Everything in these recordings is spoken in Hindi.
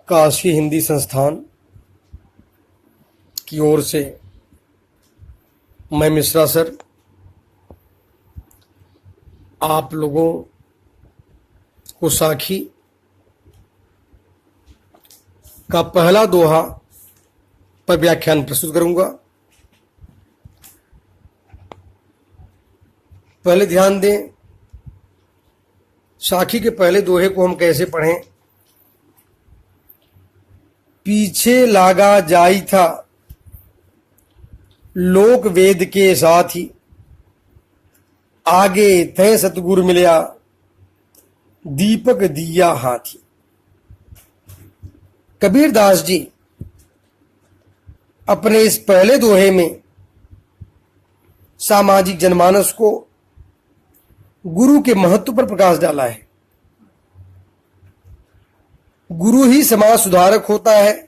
काशी हिंदी संस्थान की ओर से मैं मिश्रा सर आप लोगों को साखी का पहला दोहा पर व्याख्यान प्रस्तुत करूंगा। पहले ध्यान दें, साखी के पहले दोहे को हम कैसे पढ़ें। पीछे लागा जाई था लोक वेद के साथ ही, आगे थे सतगुरु मिलया दीपक दिया हाथी। कबीर दास जी अपने इस पहले दोहे में सामाजिक जनमानस को गुरु के महत्व पर प्रकाश डाला है। गुरु ही समाज सुधारक होता है,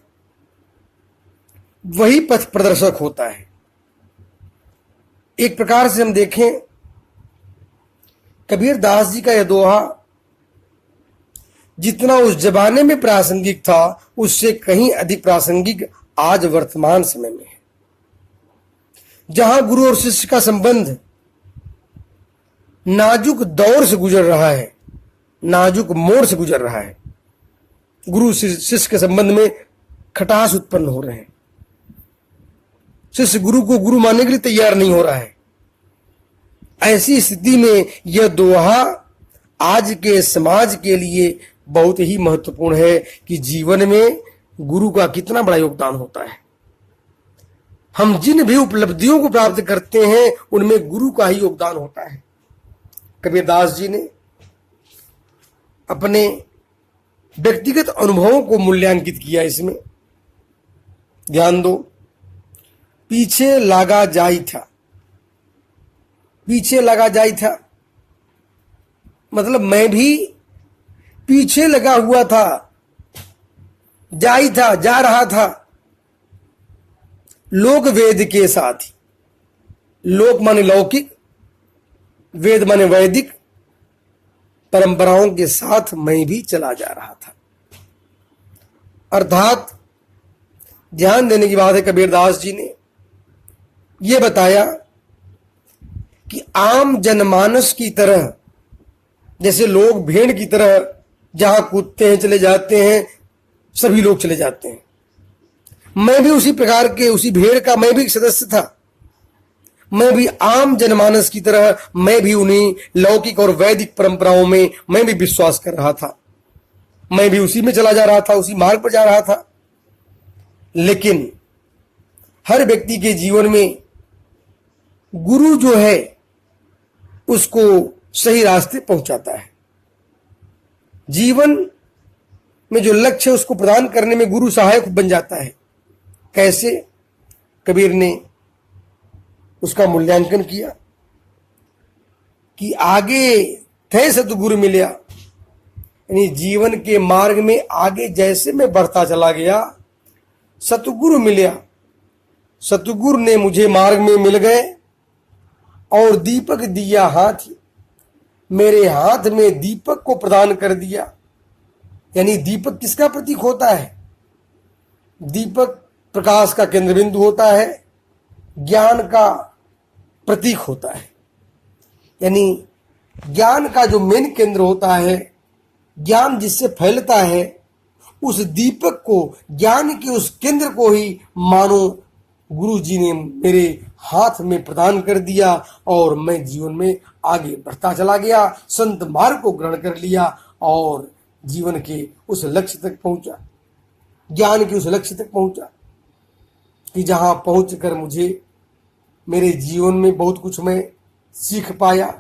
वही पथ प्रदर्शक होता है। एक प्रकार से हम देखें, कबीर दास जी का यह दोहा जितना उस जमाने में प्रासंगिक था, उससे कहीं अधिक प्रासंगिक आज वर्तमान समय में है, जहां गुरु और शिष्य का संबंध नाजुक दौर से गुजर रहा है, नाजुक मोड़ से गुजर रहा है। गुरु शिष्य के संबंध में खटास उत्पन्न हो रहे हैं। शिष्य गुरु को गुरु मानने के लिए तैयार नहीं हो रहा है। ऐसी स्थिति में यह दोहा आज के समाज के लिए बहुत ही महत्वपूर्ण है कि जीवन में गुरु का कितना बड़ा योगदान होता है। हम जिन भी उपलब्धियों को प्राप्त करते हैं, उनमें गुरु का ही योगदान होता है। कबीर दास जी ने अपने व्यक्तिगत अनुभवों को मूल्यांकित किया। इसमें ध्यान दो, पीछे लागा जाई था। पीछे लगा जाई था मतलब मैं भी पीछे लगा हुआ था, जाई था, जा रहा था लोक वेद के साथ ही। लोक माने लौकिक, वेद माने वैदिक परंपराओं के साथ मैं भी चला जा रहा था। अर्थात ध्यान देने की बात है, कबीर दास जी ने यह बताया कि आम जनमानस की तरह, जैसे लोग भेड़ की तरह जहां कूदते हैं चले जाते हैं, सभी लोग चले जाते हैं। मैं भी उसी प्रकार के, उसी भेड़ का मैं भी एक सदस्य था। मैं भी आम जनमानस की तरह, मैं भी उन्हीं लौकिक और वैदिक परंपराओं में मैं भी विश्वास कर रहा था। मैं भी उसी में चला जा रहा था, उसी मार्ग पर जा रहा था। लेकिन हर व्यक्ति के जीवन में गुरु जो है उसको सही रास्ते पहुंचाता है। जीवन में जो लक्ष्य है उसको प्रदान करने में गुरु सहायक बन जाता है। कैसे? कबीर ने उसका मूल्यांकन किया कि आगे थे सतगुरु मिलया, यानी जीवन के मार्ग में आगे जैसे मैं बढ़ता चला गया, सतगुरु मिलया, सतगुरु ने मुझे मार्ग में मिल गए और दीपक दिया हाथ, मेरे हाथ में दीपक को प्रदान कर दिया। यानी दीपक किसका प्रतीक होता है? दीपक प्रकाश का केंद्र बिंदु होता है, ज्ञान का प्रतीक होता है। यानी ज्ञान का जो मेन केंद्र होता है, ज्ञान जिससे फैलता है, उस दीपक को, ज्ञान के उस केंद्र को ही मानो गुरु जी ने मेरे हाथ में प्रदान कर दिया और मैं जीवन में आगे बढ़ता चला गया, संत मार्ग को ग्रहण कर लिया और जीवन के उस लक्ष्य तक पहुंचा, ज्ञान के उस लक्ष्य तक पहुंचा कि जहां पहुंचकर मुझे मेरे जीवन में बहुत कुछ मैं सीख पाया।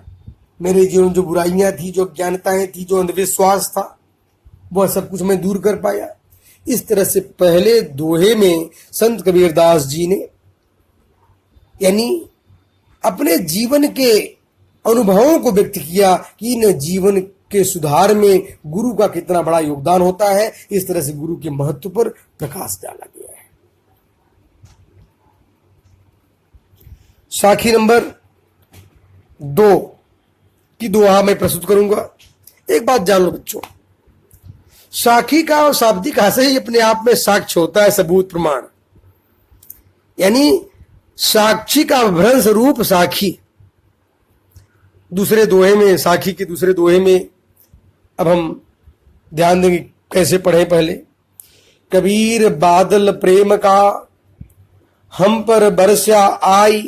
मेरे जीवन में जो बुराइयां थी, जो अज्ञानताएं थी, जो अंधविश्वास था, वह सब कुछ मैं दूर कर पाया। इस तरह से पहले दोहे में संत कबीर दास जी ने यानी अपने जीवन के अनुभवों को व्यक्त किया कि इन जीवन के सुधार में गुरु का कितना बड़ा योगदान होता है। इस तरह से गुरु के महत्व पर प्रकाश डाला गया है। साखी नंबर 2 की दोहा मैं प्रस्तुत करूंगा। एक बात जान लो बच्चों, साखी का और शाब्दिक हास्य ही अपने आप में साक्ष्य होता है, सबूत प्रमाण। यानी साक्षी का भ्रंश रूप साखी। दूसरे दोहे में, साखी के दूसरे दोहे में अब हम ध्यान देंगे कैसे पढ़े। पहले, कबीर बादल प्रेम का हम पर बरसा आई,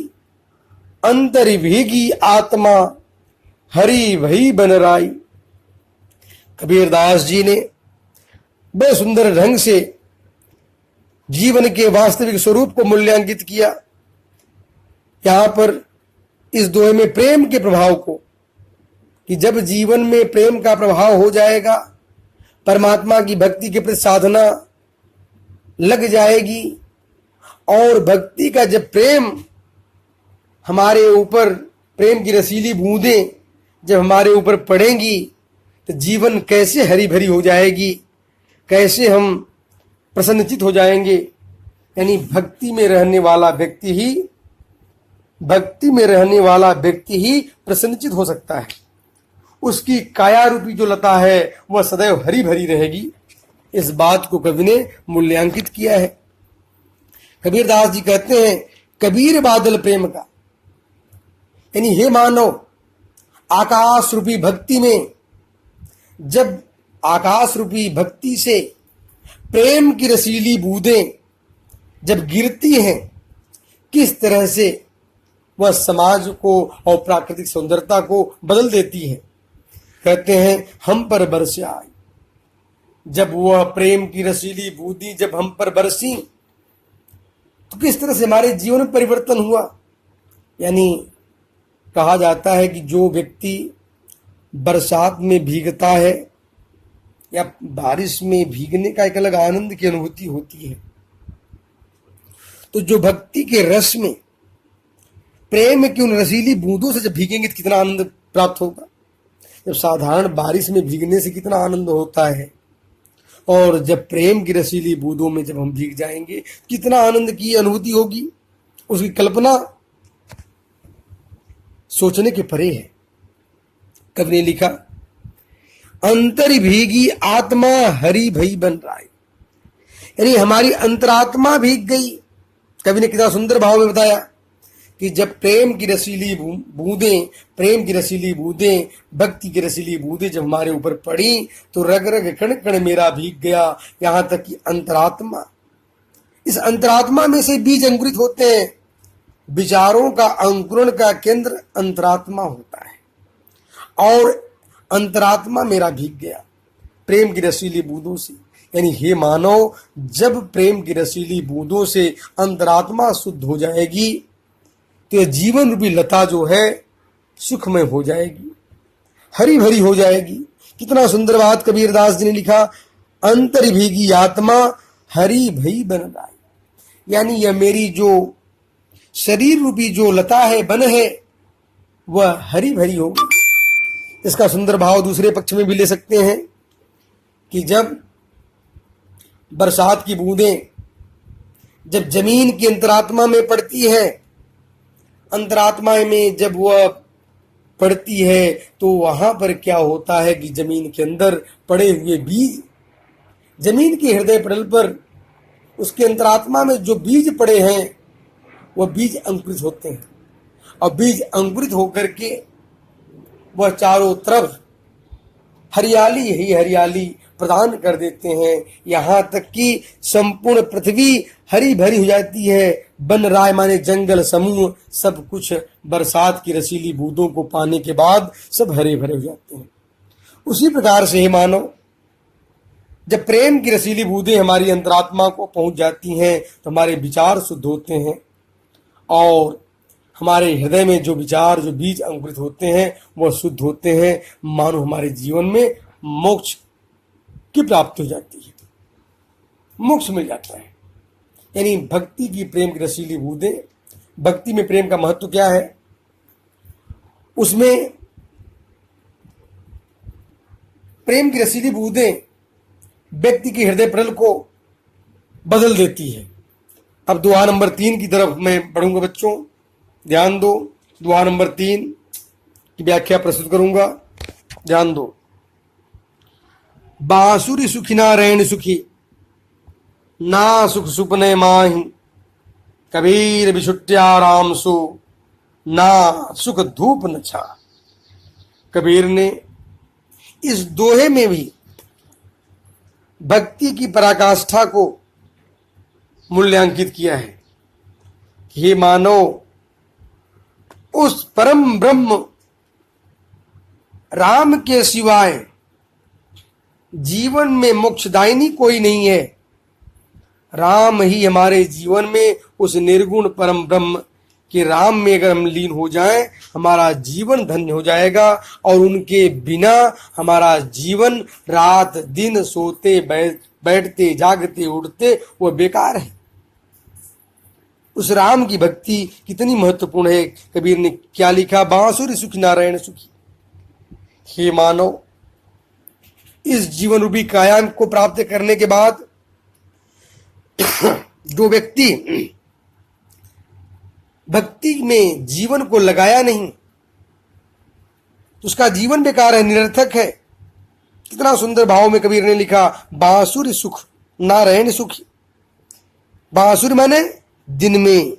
अंतर भीगी आत्मा हरि भई बन राई। कबीरदास जी ने बड़े सुंदर ढंग से जीवन के वास्तविक स्वरूप को मूल्यांकित किया। यहां पर इस दोहे में प्रेम के प्रभाव को, कि जब जीवन में प्रेम का प्रभाव हो जाएगा, परमात्मा की भक्ति के प्रति साधना लग जाएगी, और भक्ति का जब प्रेम हमारे ऊपर, प्रेम की रसीली बूंदें जब हमारे ऊपर पड़ेंगी, तो जीवन कैसे हरी भरी हो जाएगी, कैसे हम प्रसन्नचित हो जाएंगे। यानी भक्ति में रहने वाला व्यक्ति ही प्रसन्नचित हो सकता है। उसकी काया रूपी जो लता है वह सदैव हरी भरी रहेगी। इस बात को कवि ने मूल्यांकित किया है। कबीरदास जी कहते हैं, कबीर बादल प्रेम का, यानी हे मानव, आकाश रूपी भक्ति में, जब आकाश रूपी भक्ति से प्रेम की रसीली बूंदें जब गिरती हैं, किस तरह से वह समाज को और प्राकृतिक सुंदरता को बदल देती है। कहते हैं, हम पर बरसे आई। जब वह प्रेम की रसीली बूंदी जब हम पर बरसी, तो किस तरह से हमारे जीवन में परिवर्तन हुआ। यानी कहा जाता है कि जो व्यक्ति बरसात में भीगता है या बारिश में भीगने का एक अलग आनंद की अनुभूति होती है, तो जो भक्ति के रस में, प्रेम की उन रसीली बूंदों से जब भीगेंगे तो कितना आनंद प्राप्त होगा। जब साधारण बारिश में भीगने से कितना आनंद होता है, और जब प्रेम की रसीली बूंदों में जब हम भीग जाएंगे, कितना आनंद की अनुभूति होगी। उसकी कल्पना सोचने के परे है। कवि ने लिखा, अंतर भीगी आत्मा हरि भई बन राई। यानी हमारी अंतरात्मा भीग गई। कवि ने कितना सुंदर भाव में बताया कि जब प्रेम की रसीली बूंदें, भक्ति की रसीली बूंदें जब हमारे ऊपर पड़ी, तो रग रग कण कण मेरा भीग गया। यहां तक कि अंतरात्मा, इस अंतरात्मा में से बीज अंकुरित होते हैं। विचारों का अंकुरण का केंद्र अंतरात्मा होता है, और अंतरात्मा मेरा भीग गया प्रेम की रसीली बूंदों से। यानी हे मानव, जब प्रेम की रसीली बूंदों से अंतरात्मा शुद्ध हो जाएगी, तो यह जीवन रूपी लता जो है सुखमय हो जाएगी, हरी भरी हो जाएगी। कितना सुंदर बात कबीरदास जी ने लिखा, अंतर भीगी आत्मा हरी भई बन राई। यानी यह मेरी जो शरीर रूपी जो लता है, बन है, वह हरी भरी होगी। इसका सुंदर भाव दूसरे पक्ष में भी ले सकते हैं कि जब बरसात की बूंदें जब जमीन की अंतरात्मा में पड़ती है, अंतरात्मा में जब वह पड़ती है, तो वहां पर क्या होता है कि जमीन के अंदर पड़े हुए बीज, जमीन के हृदय पटल पर उसके अंतरात्मा में जो बीज पड़े हैं, वह बीज अंकुरित होते हैं, और बीज अंकुरित होकर के वह चारों तरफ हरियाली ही हरियाली प्रदान कर देते हैं। यहाँ तक कि संपूर्ण पृथ्वी हरी भरी हो जाती है। वन राय माने जंगल समूह, सब कुछ बरसात की रसीली बूंदों को पाने के बाद सब हरे भरे हो जाते हैं। उसी प्रकार से हे मानव, जब प्रेम की रसीली बूंदें हमारी अंतरात्मा को पहुंच जाती हैं, तो हमारे विचार शुद्ध होते हैं, और हमारे हृदय में जो विचार, जो बीज अंकुरित होते हैं, वह शुद्ध होते हैं। मानो हमारे जीवन में मोक्ष की प्राप्ति हो जाती है, मोक्ष मिल जाता है। यानी भक्ति की प्रेम की रसीली बूंदें, भक्ति में प्रेम का महत्व क्या है, उसमें प्रेम की रसीली बूंदें व्यक्ति के हृदय पटल को बदल देती है। अब दुआ नंबर 3 की तरफ मैं बढ़ूंगा। बच्चों ध्यान दो, दुआ नंबर 3 की व्याख्या प्रस्तुत करूंगा, ध्यान दो। बांसुरी सुखी नारायण सुखी, ना सुख सुपने माही, कबीर बिछुट्या राम सो, ना सुख धूप न छा। कबीर ने इस दोहे में भी भक्ति की पराकाष्ठा को मूल्यांकित किया है। हे मानव, उस परम ब्रह्म राम के सिवाय जीवन में मोक्षदायिनी कोई नहीं है। राम ही हमारे जीवन में उस निर्गुण परम ब्रह्म के राम में अगर हम लीन हो जाएं, हमारा जीवन धन्य हो जाएगा। और उनके बिना हमारा जीवन रात दिन सोते बैठते जागते उठते वो बेकार है। उस राम की भक्ति कितनी महत्वपूर्ण है। कबीर ने क्या लिखा, बांसुरी सुखी नारायण सुखी। हे मानव, इस जीवन रूपी कायान को प्राप्त करने के बाद जो व्यक्ति भक्ति में जीवन को लगाया नहीं, तो उसका जीवन बेकार है, निरर्थक है। कितना सुंदर भाव में कबीर ने लिखा, बांसुरी सुख नारायण सुखी। बांसुरी माने दिन में,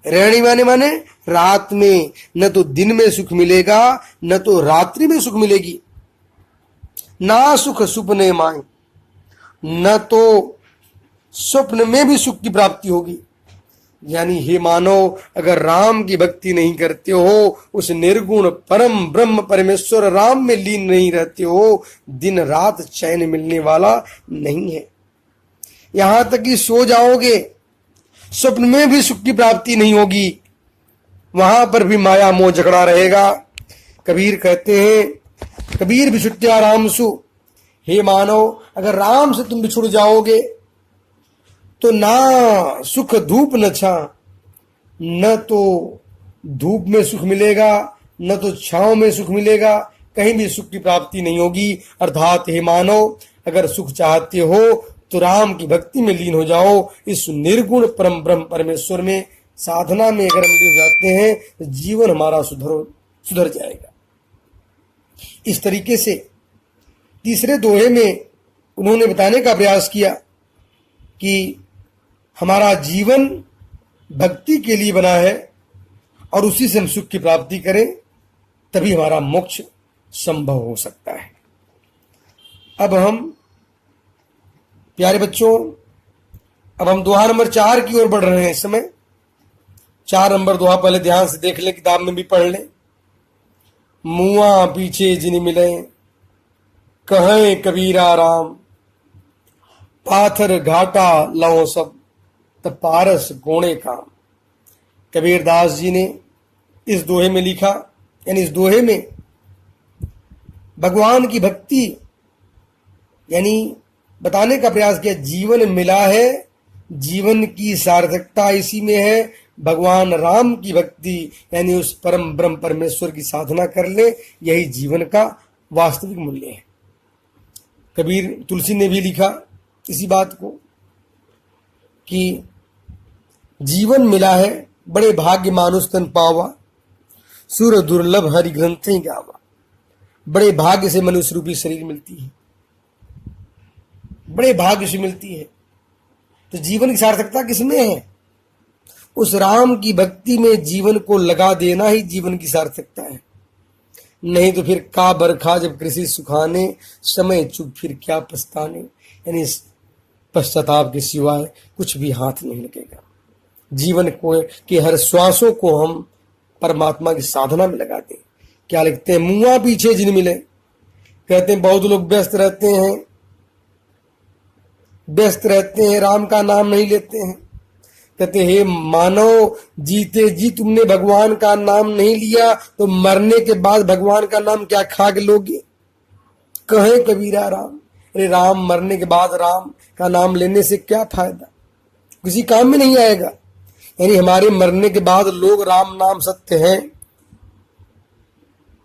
रहणी माने रात में। न तो दिन में सुख मिलेगा, न तो रात्रि में सुख मिलेगी। ना सुख सुपने माए, न तो स्वप्न में भी सुख की प्राप्ति होगी। यानी हे मानव, अगर राम की भक्ति नहीं करते हो, उस निर्गुण परम ब्रह्म परमेश्वर राम में लीन नहीं रहते हो, दिन रात चैन मिलने वाला नहीं है। यहां तक कि सो जाओगे, स्वप्न में भी सुख की प्राप्ति नहीं होगी, वहां पर भी माया मोह झगड़ा रहेगा। कबीर कहते हैं, कबीर बिछुट्या राम सु। हे मानव, अगर राम से तुम बिछुड़ जाओगे तो ना सुख धूप न छा, न तो धूप में सुख मिलेगा, न तो छांव में सुख मिलेगा, कहीं भी सुख की प्राप्ति नहीं होगी। अर्थात हे मानव, अगर सुख चाहते हो तो राम की भक्ति में लीन हो जाओ। इस निर्गुण परम ब्रह्म परमेश्वर में साधना में अगर हम लीन हो जाते हैं तो जीवन हमारा सुधर जाएगा। इस तरीके से तीसरे दोहे में उन्होंने बताने का प्रयास किया कि हमारा जीवन भक्ति के लिए बना है और उसी से हम सुख की प्राप्ति करें, तभी हमारा मोक्ष संभव हो सकता है। अब हम प्यारे बच्चों, अब हम दोहा नंबर 4 की ओर बढ़ रहे हैं। इस समय 4 नंबर दोहा पहले ध्यान से देख लें, किताब में भी पढ़ लें। मुआ पीछे जिन मिले, कहें कबीरा राम, पाथर घाटा लो सब, तब पारस गोणे काम। कबीर दास जी ने इस दोहे में लिखा, यानी इस दोहे में भगवान की भक्ति यानी बताने का प्रयास किया। जीवन मिला है, जीवन की सार्थकता इसी में है। भगवान राम की भक्ति यानी उस परम ब्रह्म परमेश्वर की साधना कर ले, यही जीवन का वास्तविक मूल्य है। कबीर तुलसी ने भी लिखा इसी बात को कि जीवन मिला है, बड़े भाग्य मानुष तन पावा, सुर दुर्लभ हरि ग्रंथ ही गावा। बड़े भाग्य से मनुष्य रूपी शरीर मिलती है, बड़े भाग्य से मिलती है। तो जीवन की सार्थकता किसमें है? उस राम की भक्ति में जीवन को लगा देना ही जीवन की सार्थकता है। नहीं तो फिर का बरखा जब कृषि सुखाने, समय चुप फिर क्या पछताने। यानी पश्चाताप के सिवाय कुछ भी हाथ नहीं लगेगा। जीवन को के हर श्वासों को हम परमात्मा की साधना में लगा दें। क्या लिखते हैं, मुआ पीछे जिन मिले। कहते हैं बहुत लोग व्यस्त रहते हैं, राम का नाम नहीं लेते हैं। कहते हे मानव, जीते जी तुमने भगवान का नाम नहीं लिया तो मरने के बाद भगवान का नाम क्या खा के लोगे? कहे कबीरा राम। अरे राम, मरने के बाद राम का नाम लेने से क्या फायदा, किसी काम में नहीं आएगा। यानी हमारे मरने के बाद लोग राम नाम सत्य है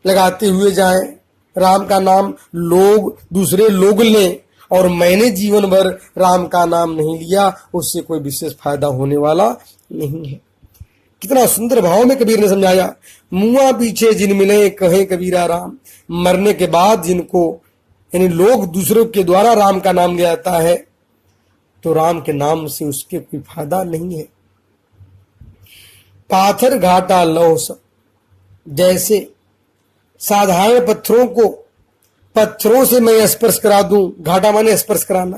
लगाते हुए जाएं, राम का नाम लोग दूसरे लोग लें, और मैंने जीवन भर राम का नाम नहीं लिया, उससे कोई विशेष फायदा होने वाला नहीं है। कितना सुंदर भाव में कबीर ने समझाया। मुआ पीछे जिन मिले, कहे कबीरा राम। मरने के बाद जिनको यानी लोग दूसरों के द्वारा राम का नाम लिया जाता है तो राम के नाम से उसके कोई फायदा नहीं है। पाथर घाटा लौह सब, जैसे साधारण पत्थरों से मैं स्पर्श करा दूं, घाटा माने स्पर्श कराना,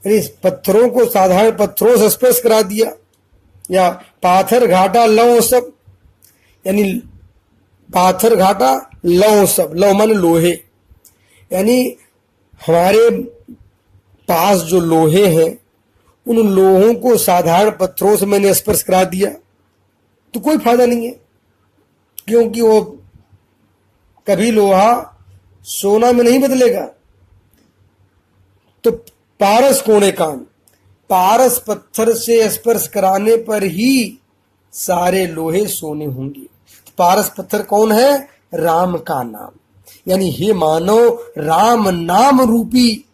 यानी पत्थरों को साधारण पत्थरों से स्पर्श करा दिया, या पाथर घाटा लौह सब, यानी पाथर घाटा लौह सब, लौह माने लोहे, यानी हमारे पास जो लोहे हैं उन लोहों को साधारण पत्थरों से मैंने स्पर्श करा दिया तो कोई फायदा नहीं है, क्योंकि वो कभी लोहा सोना में नहीं बदलेगा। तो पारस कोणे काम, पारस पत्थर से स्पर्श कराने पर ही सारे लोहे सोने होंगे। तो पारस पत्थर कौन है? राम का नाम। यानी हे मानव, राम नाम रूपी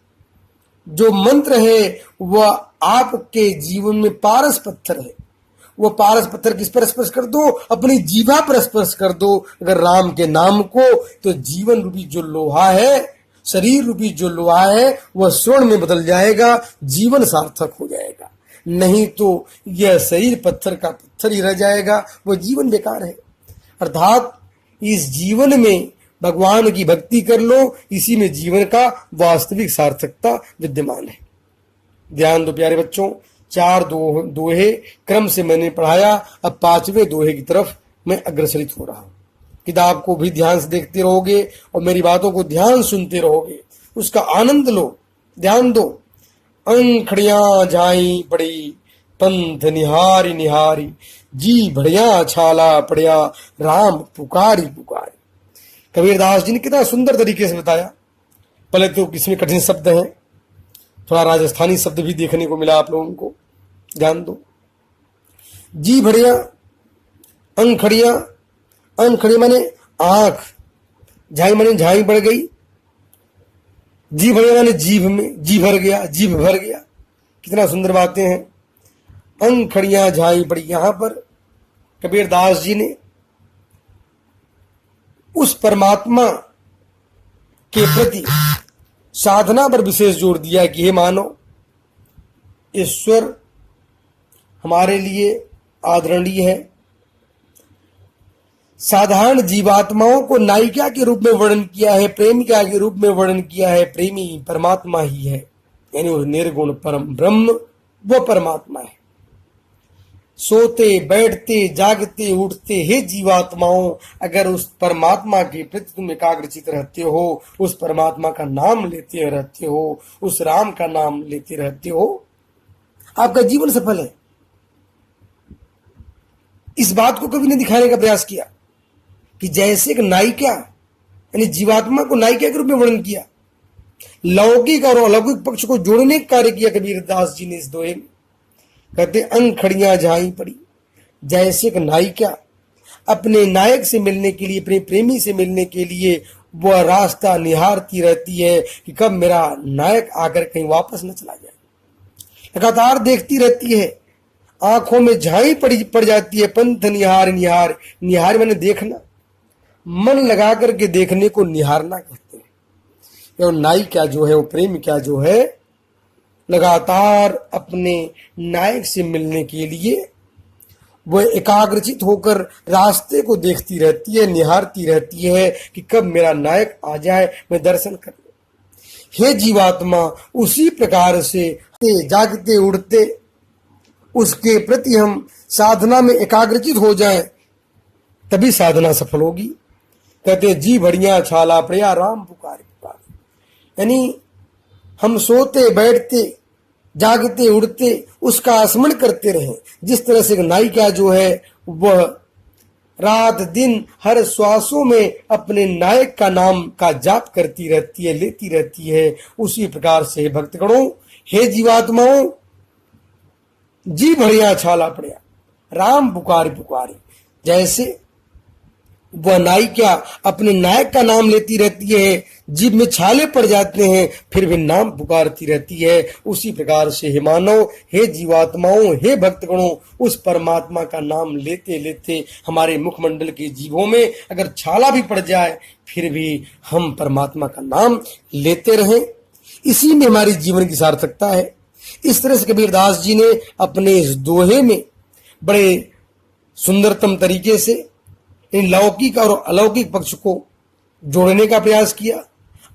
जो मंत्र है वह आपके जीवन में पारस पत्थर है। वो पारस पत्थर किस पर स्पर्श कर दो? अपनी जीवा पर स्पर्श कर दो अगर राम के नाम को, तो जीवन रूपी जो लोहा है, शरीर रूपी जो लोहा है वह स्वर्ण में बदल जाएगा, जीवन सार्थक हो जाएगा। नहीं तो यह शरीर पत्थर का पत्थर ही रह जाएगा, वह जीवन बेकार है। अर्थात इस जीवन में भगवान की भक्ति कर लो, इसी में जीवन का वास्तविक सार्थकता विद्यमान है। ध्यान दो प्यारे बच्चों, 4 दोहे क्रम से मैंने पढ़ाया, अब 5वें दोहे की तरफ मैं अग्रसरित हो रहा हूं। किताब को भी ध्यान से देखते रहोगे और मेरी बातों को ध्यान सुनते रहोगे, उसका आनंद लो, ध्यान दो। अंखड़ियां झाई पड़ी पंथ निहारी निहारी, जी बढ़िया छाला पड़िया राम पुकारी पुकारी। कबीरदास जी ने कितना सुंदर तरीके से बताया। पहले तो इसमें कठिन शब्द हैं, थोड़ा राजस्थानी शब्द भी देखने को मिला आप लोगों को, ध्यान दो। जी बढ़िया, अंखड़िया, अंखड़ी माने आंख, झाई माने झाई बढ़ गई, जी बढ़िया माने जीभ में जी भर गया, जीभ भर गया। कितना सुंदर बातें हैं। अंखड़ियां झाई पड़ी, यहां पर कबीरदास जी ने उस परमात्मा के प्रति साधना पर विशेष जोर दिया कि हे मानो, ईश्वर हमारे लिए आदरणीय है। साधारण जीवात्माओं को नायिका के रूप में वर्णन किया है, प्रेमिका के रूप में वर्णन किया है। प्रेमी परमात्मा ही है, यानी वो निर्गुण परम ब्रह्म वो परमात्मा है। सोते बैठते जागते उठते हे जीवात्माओं, अगर उस परमात्मा के प्रति तुम एकाग्रचित रहते हो, उस परमात्मा का नाम लेते रहते हो, उस राम का नाम लेते रहते हो, आपका जीवन सफल है। इस बात को कभी नहीं दिखाने का प्रयास किया कि जैसे एक नायिका, यानी जीवात्मा को नायिका के रूप में वर्णन किया, लौकिक और अलौकिक पक्ष को जोड़ने का कार्य किया कबीरदास जी ने इस दोहे में। कहते अंखड़ियां झाई पड़ी, जैसे एक नायिका अपने नायक से मिलने के लिए, अपने प्रेमी से मिलने के लिए वह रास्ता निहारती रहती है कि कब मेरा नायक आकर कहीं वापस न चला जाए। लगातार देखती रहती है, आंखों में झाई पड़ जाती है। पंथ निहार निहार, निहार मैंने देखना, मन लगा करके देखने को निहारना कहते हैं। और नायिका जो है, वो प्रेम क्या जो है, लगातार अपने नायक से मिलने के लिए वह एकाग्रचित होकर रास्ते को देखती रहती है, निहारती रहती है कि कब मेरा नायक आ जाए, मैं दर्शन कर लूं। हे जीवात्मा, उसी प्रकार से जागते उड़ते उसके प्रति हम साधना में एकाग्रचित हो जाएं, तभी साधना सफल होगी। कहते जी बढ़िया छाला प्रिया राम पुकारे पुकारे, यानी हम सोते बैठते जागते उड़ते उसका स्मरण करते रहें। जिस तरह से नायिका जो है वह रात दिन हर श्वासों में अपने नायक का नाम का जाप करती रहती है, लेती रहती है, उसी प्रकार से भक्तगणों, हे जीवात्माओं, जी बढ़िया छाला पड़िया राम पुकारी पुकारी। जैसे वह नाई क्या अपने नायक का नाम लेती रहती है, जीभ में छाले पड़ जाते हैं फिर भी नाम पुकारती रहती है। उसी प्रकार से हे मानव, हे जीवात्माओं, हे भक्तगणों, उस परमात्मा का नाम लेते लेते हमारे मुखमंडल के जीभों में अगर छाला भी पड़ जाए फिर भी हम परमात्मा का नाम लेते रहें। इसी में हमारी जीवन की सार्थकता है। इस तरह से कबीरदास जी ने अपने इस दोहे में बड़े सुंदरतम तरीके से इन लौकिक और अलौकिक पक्ष को जोड़ने का प्रयास किया,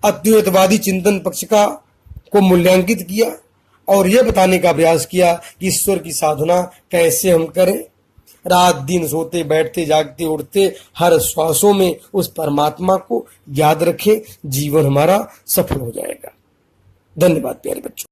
अद्वैतवादी चिंतन पक्ष का को मूल्यांकित किया और यह बताने का प्रयास किया कि ईश्वर की साधना कैसे हम करें। रात दिन सोते बैठते जागते उठते हर श्वासों में उस परमात्मा को याद रखें, जीवन हमारा सफल हो जाएगा। धन्यवाद प्यारे बच्चों।